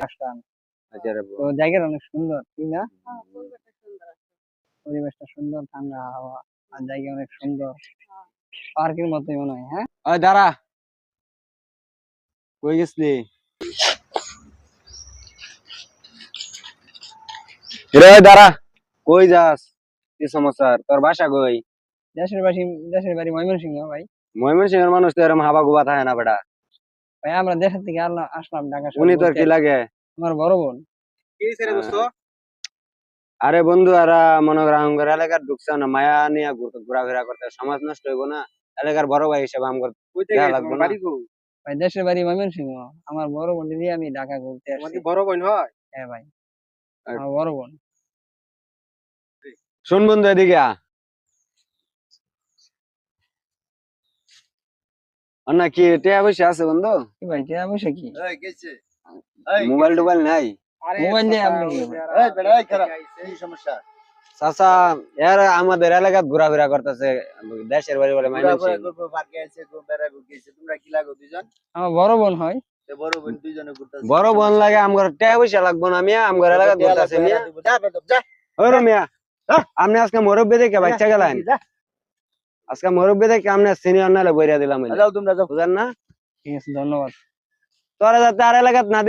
আসলাম। আচ্ছা রে তো জায়গাটা অনেক সুন্দর, তাই না? পরিবেশটা সুন্দর, ঠান্ডা হাওয়া, আর জায়গা অনেক সুন্দর, পার্কের মতোই মনে হয়। হ্যাঁ, ওই দাঁড়া, কই গেছলি? রে দাঁড়া, কই যাস? কি সমস্যা? তোর বাসা কই? দেশের বাড়ি, দেশের বাড়ি ময়মনসিংহ ভাই। ময়মনসিংহের মানুষ তো এরকম হাবা গুবা থাকে না বেটা। ভাই আমরা দেশের থেকে আসলাম ঢাকা শহর উনি তোর ঘুরতে কি আসছি। লাগে? আমার বড় বোন। আরে বন্ধু, এরা মনে কর আমার এলাকার ঢুকছে না, মায়া নিয়ে ঘোরাফেরা করতে, সমাজ নষ্ট হইব না। এলাকার বড় ভাই হিসেবে আমার দেয়া লাগবে না। ভাই দেশের বাড়ি ময়মনসিংহ, আমার বড় বোন দিয়ে আমি ঢাকা ঘুরতে আসছি। বড় বোন হয়? হ্যাঁ ভাই, আমার বড় বোন। শোন বন্ধু, এদিকে আ। আর না কি টিয়া পয়সা আছে বন্ধু? কি ভাই, কে বসে কি মোবাইল টোবাইল নাই? মোবাইল দিয়ে আপনি কি করবেন? এই বেটা, এই খারাপ, কি সমস্যা? চাচা, এর আমাদের এলাকাত ঘোরাফেরা করতেছে, দেশের বাড়ি বলে ময়মনসিংহ। করবো পার্কে আছে, বেড়া ঘুরতেছে, তোমরা কি লাগো দুইজন? আমার বড় বোন হয়। বড় বোন দুইজনে ঘুরতেছে। বড় বোন লাগে আমার টিয়া পয়সা লাগবো না মিয়া, আমার এলাকাত ঘুরতেছে মিয়া। যা বেটা, যা। ওরে মিয়া, আপনি আজকে মুরব্বি দেখে বাচ্চা গেলেন। যা। আজকে মুরব্বি দেখে আপনি সিনিয়র নালে বইরা দিলাম, যাও তোমরা যাও। বুঝেন না? ঠিক আছে, ধন্যবাদ। তোরা যাতে আর এলাকাত না